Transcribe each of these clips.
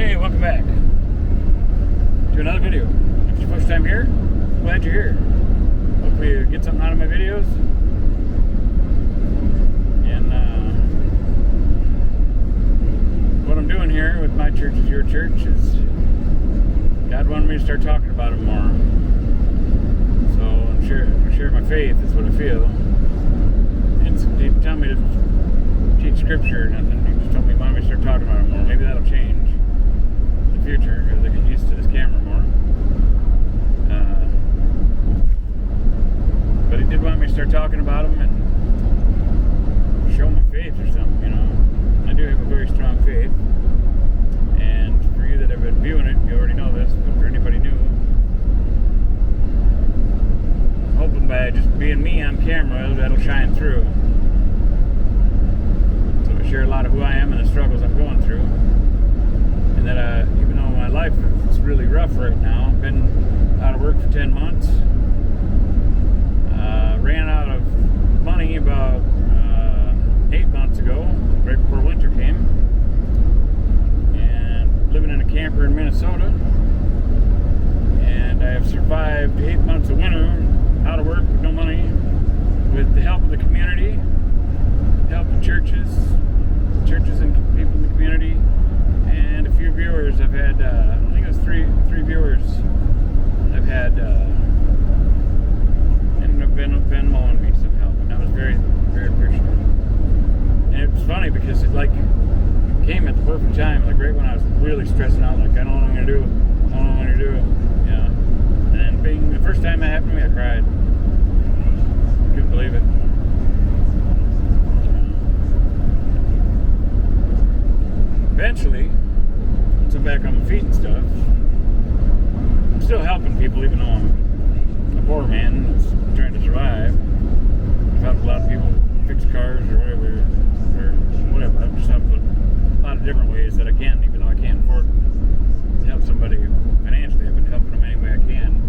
Hey, welcome back to another video. If it's your first time here, glad you're here. Hopefully you get something out of my videos. And what I'm doing here with my church is your church is God wanted me to start talking about Him more. So I'm sharing my faith is what I feel. And He didn't tell me to teach scripture or nothing. He just told me He wanted me to start talking about Him more. Maybe that'll change in the future because I get used to this camera more. But He did want me to start talking about Him and show my faith or something, you know. I do have a very strong faith. And for you that have been viewing it, you already know this, but for anybody new, I'm hoping by just being me on camera, that'll shine through. So I share a lot of who I am and the struggles I'm going through. And that even though my life is really rough right now, I've been out of work for 10 months, ran out of money about 8 months ago, right before winter came, and living in a camper in Minnesota, and I have survived 8 months of winter out of work with no money, with the help of the community, help of churches and people in the community, and a few viewers. I've had, I think it was three viewers I've had ended up Venmoing me some help, and I was very, very appreciative. And it was funny because it came at the perfect time, like right when I was really stressing out, like I don't know what I'm gonna do, you know. And then being the first time that happened to me, I cried. Couldn't believe it. Eventually, once I'm back on my feet and stuff, I'm still helping people even though I'm a poor man that's trying to survive. I've helped a lot of people fix cars or whatever. I've just helped a lot of different ways that I can, even though I can't afford to help somebody financially. I've been helping them any way I can.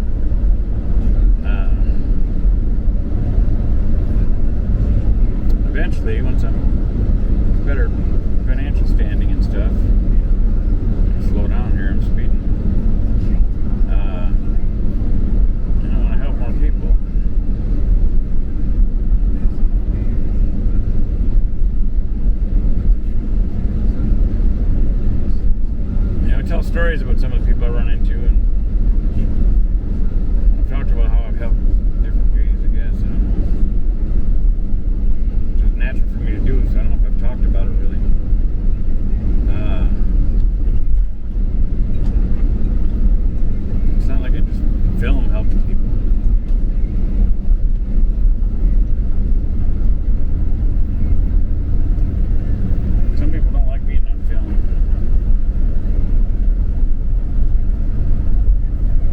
Eventually, once I'm better financial standing and stuff, slow down here, I'm speeding. I want to help more people. I tell stories about some of the people I run into, and I've talked about how I've helped in different ways, I guess. It's just natural for me to do, so I don't know if I've talked about it really. It's not like I just film helping people. Some people don't like being on film.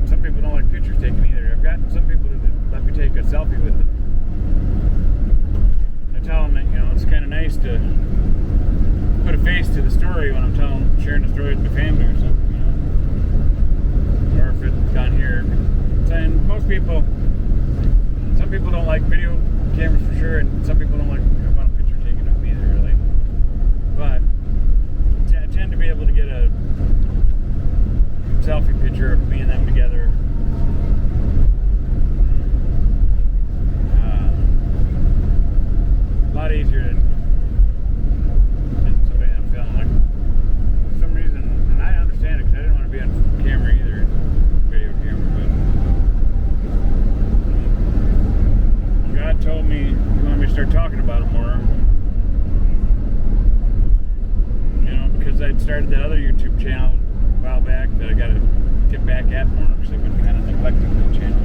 Some people don't like pictures taken either. I've gotten some people that let me take a selfie with them. I tell them that, you know, it's kind of nice to put a face to the story when I'm sharing the story with my family or something, you know. Or if it's down here. And some people don't like video cameras for sure, and some people don't want a picture taken of me either, really. But I tend to be able to get a selfie picture of me and them together. A lot easier than somebody I'm feeling like. For some reason, and I understand it because I didn't want to be on camera either, video camera, but God told me He wanted me to start talking about it more. You know, because I'd started that other YouTube channel a while back that I got to get back at more because I've been kind of neglecting that channel.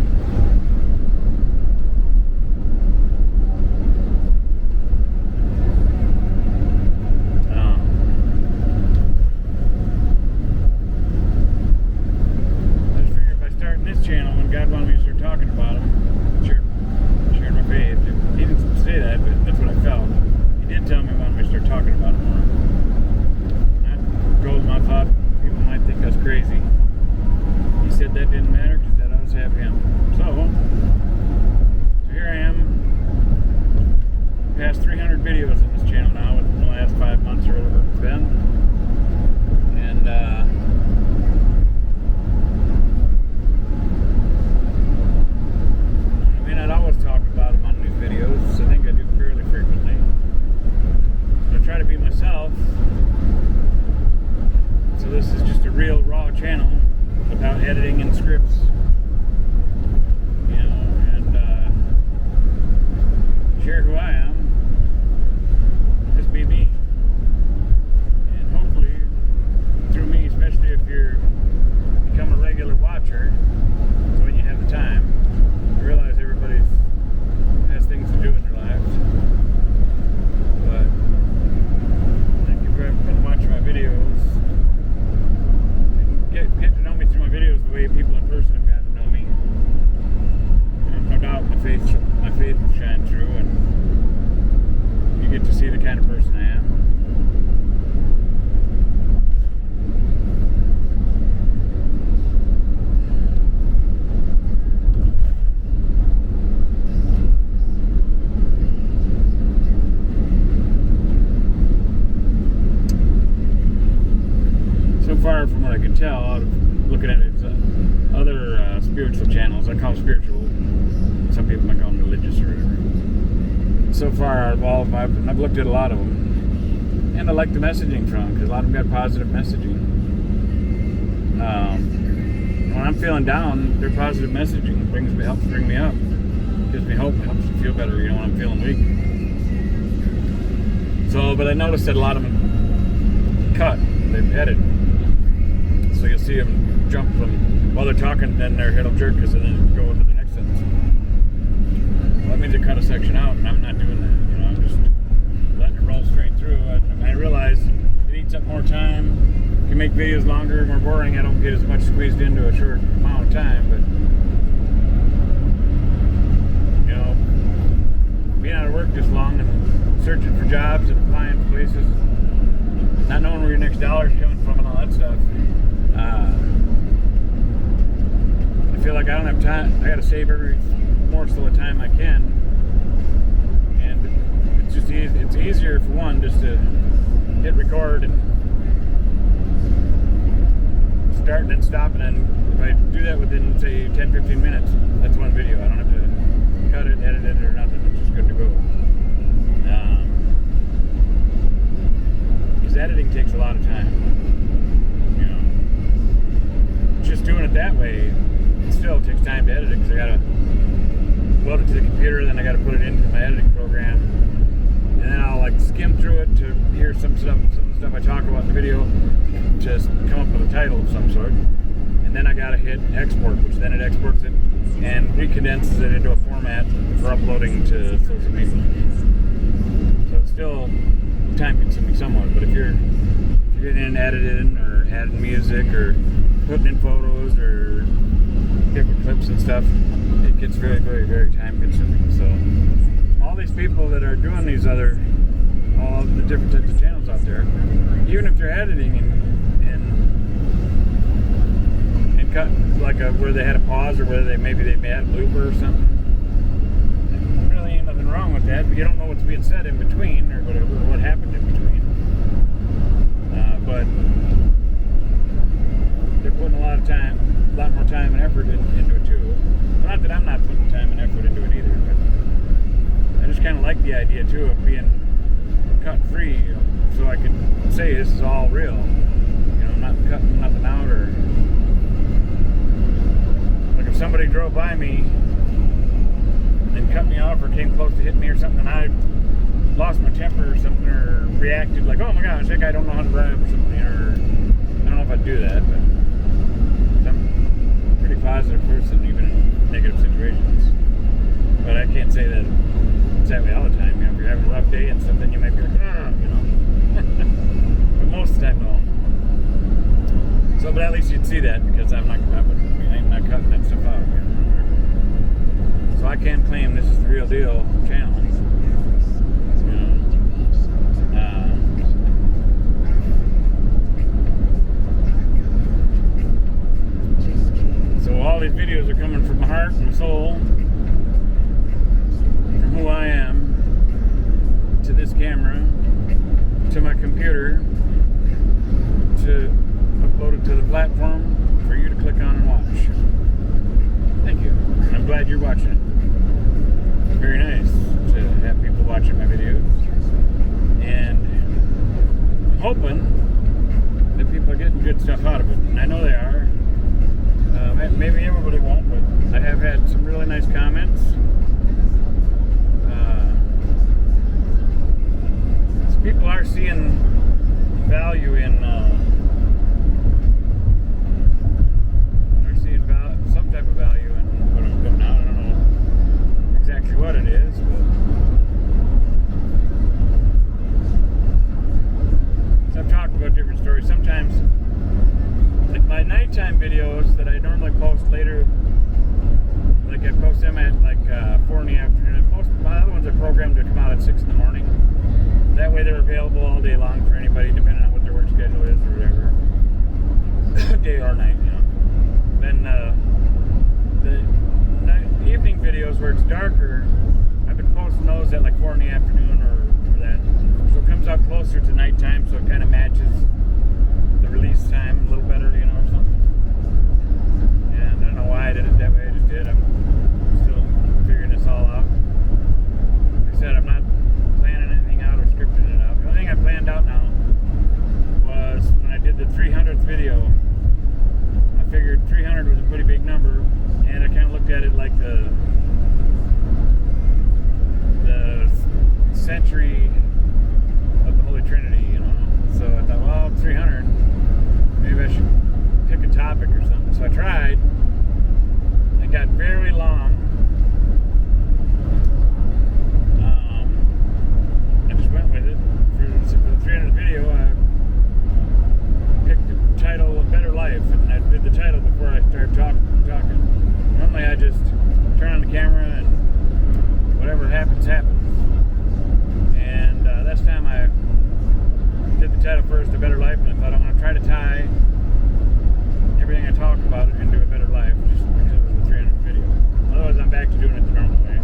I just figured by starting this channel, when God wanted me to start talking about Him, sharing my faith, He didn't say that, but that's what I felt. He did tell me He wanted me to start talking about Him more. That goes my thought. People might think that's crazy. He said that didn't matter because that I always have Him. So here I am, past 300 videos on this channel now within the last 5 months or whatever it's been. And editing and scripts, you know, and share who I am. Just be me. And hopefully, through me, especially if you're become a regular watcher, so when you have the time, you realize everybody has things to do in their lives. But thank you for watching my videos. Get to know me through my videos the way people in person have got to know me. And no doubt my faith will shine through, and you get to see the kind of person I am. So far, from what I can tell, out of looking at its other spiritual channels, I call them spiritual. Some people might call them religious or whatever. So far, out of all of them, I've looked at a lot of them, and I like the messaging from them because a lot of them got positive messaging. When I'm feeling down, their positive messaging helps bring me up, gives me hope, helps me feel better. You know, when I'm feeling weak. So, but I noticed that a lot of them cut, they've edited. So you'll see them jump from while they're talking, then their head will jerk because then they go into the next sentence. Well, that means they cut a section out, and I'm not doing that. You know, I'm just letting it roll straight through. And I realize it eats up more time. Can make videos longer, more boring. I don't get as much squeezed into a short amount of time. But you know, being out of work this long and searching for jobs and applying for places, not knowing where your next dollar's coming from and all that stuff. I feel like I don't have time. I got to save every morsel of time I can, and it's just it's easier for one just to hit record and start and then stop, and then if I do that within say 10-15 minutes, that's one video. I don't have to cut it, edit it, or nothing. It's just good to go. Because editing takes a lot of time. Just doing it that way, it still takes time to edit it because I gotta load it to the computer, then I gotta put it into my editing program, and then I'll like skim through it to hear some of the stuff I talk about in the video, just come up with a title of some sort, and then I gotta hit export, which then it exports it and recondenses it into a format for uploading to social media. So it's still time consuming somewhat, but if you're getting in editing or adding music or putting in photos or different clips and stuff, it gets very, very, very time consuming. So all these people that are doing all the different types of channels out there, even if they're editing and cut like where they had a pause or where they had a blooper or something, there really ain't nothing wrong with that, but you don't know what's being said in between or whatever, what happened in between. But they're putting a lot more time and effort into it too. Not that I'm not putting time and effort into it either, but I just kind of like the idea too of being cut free, so I can say this is all real. You know, I'm not cutting nothing out, or like if somebody drove by me and cut me off or came close to hitting me or something, and I lost my temper or something, or reacted like, oh my gosh, that guy don't know how to drive or something, or I don't know if I'd do that, but I'm a pretty positive person even in negative situations. But I can't say that it's that way all the time. You know, if you're having a rough day and stuff, then you might be like, you know. But most of the time, no. So, but at least you'd see that because I'm not cutting that stuff out. You know? So I can claim this is the real deal channel. So all these videos are coming from my heart and soul, from who I am, to this camera, to my computer, to upload it to the platform for you to click on and watch. Thank you. I'm glad you're watching it. It's very nice to have people watching my videos. And hoping that people are getting good stuff out of it. And I know they are. maybe everybody won't, but I have had some really nice comments. So people are seeing value in some type of value in what I'm putting out. I don't know exactly what it is, but so I've talked about different stories. Sometimes, like my nighttime videos that I normally post later, like I post them at like 4 in the afternoon. My other ones are programmed to come out at 6 in the morning. That way they're available all day long for anybody, depending on what their work schedule is or whatever, day or night, you know. Then the evening videos where it's darker, I've been posting those at like 4 in the afternoon or that. So it comes out closer to nighttime, so it kind of matches the release time a little better, you know, or something. And I don't know why I did it that way, I just did. I'm still figuring this all out. Like I said, I'm not planning anything out or scripting it out. The only thing I planned out now was when I did the 300th video, I figured 300 was a pretty big number, and I kind of looked at it like the century of the Holy Trinity, you know. So I thought, well, 300, maybe I should pick a topic or something. So I tried. It got very long. I just went with it. For the 300th video, I picked the title, A Better Life, and I did the title before I started talking. Normally I just turn on the camera and whatever happens, happens. And this time I did the title first, A Better Life, and I thought I'm going to try to tie everything I talk about into A Better Life, just because it was a 300th video. Otherwise I'm back to doing it the normal way.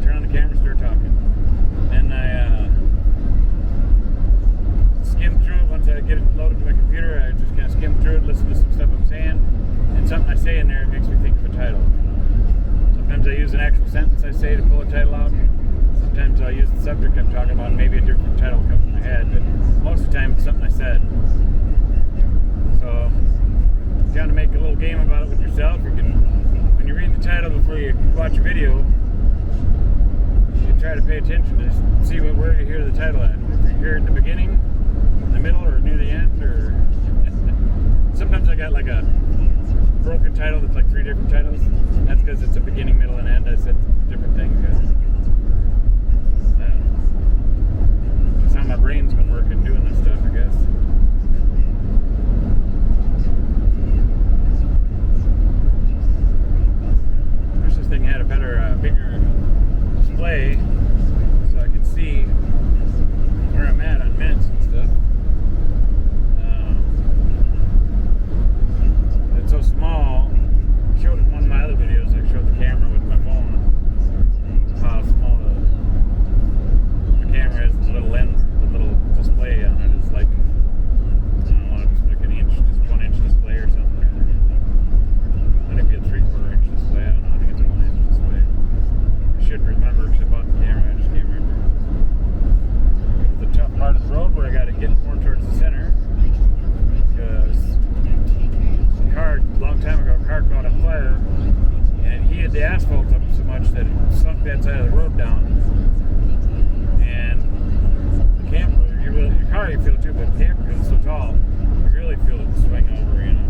Turn on the camera, start talking. Then I skim through it. Once I get it loaded to my computer, I just kind of skim through it, listen to some stuff I'm saying, and something I say in there makes me think of a title. Sometimes I use an actual sentence I say to pull a title out. Sometimes I'll use the subject I'm talking about and maybe a different title comes in my head, but most of the time it's something I said. So if you want to make a little game about it with yourself, you can, when you read the title before you watch a video, you can try to pay attention to see where you hear the title at. If you hear it in the beginning, in the middle, or near the end, or sometimes I got like a broken title that's like 3 different titles. That's because it's a beginning, middle, and end. I said different things. That's how my brain's been working doing this stuff, I guess. I wish this thing had a better, bigger display so I could see where I'm at on minutes and stuff. It's so small. I showed it in one of my other videos. I showed the camera with my phone. How small the camera is, the little lens, the little display on it is like, I don't know, it's like an inch, just 1 inch display or something. Then it'd be a 3/4 inch display. I don't know, I think it's a 1 inch display. I should remember because I bought the camera, I just can't remember. The tough part of the road where I got to get more towards the center, because a long time ago, a car caught on fire, and he had the asphalt up so much that it sunk that side of the road down. And the camper, your car you feel too, but the camper, because it's so tall, you really feel it swing over, you know.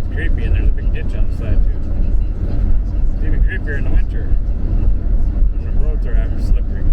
It's creepy, and there's a big ditch on the side too. It's even creepier in the winter when the roads are slippery.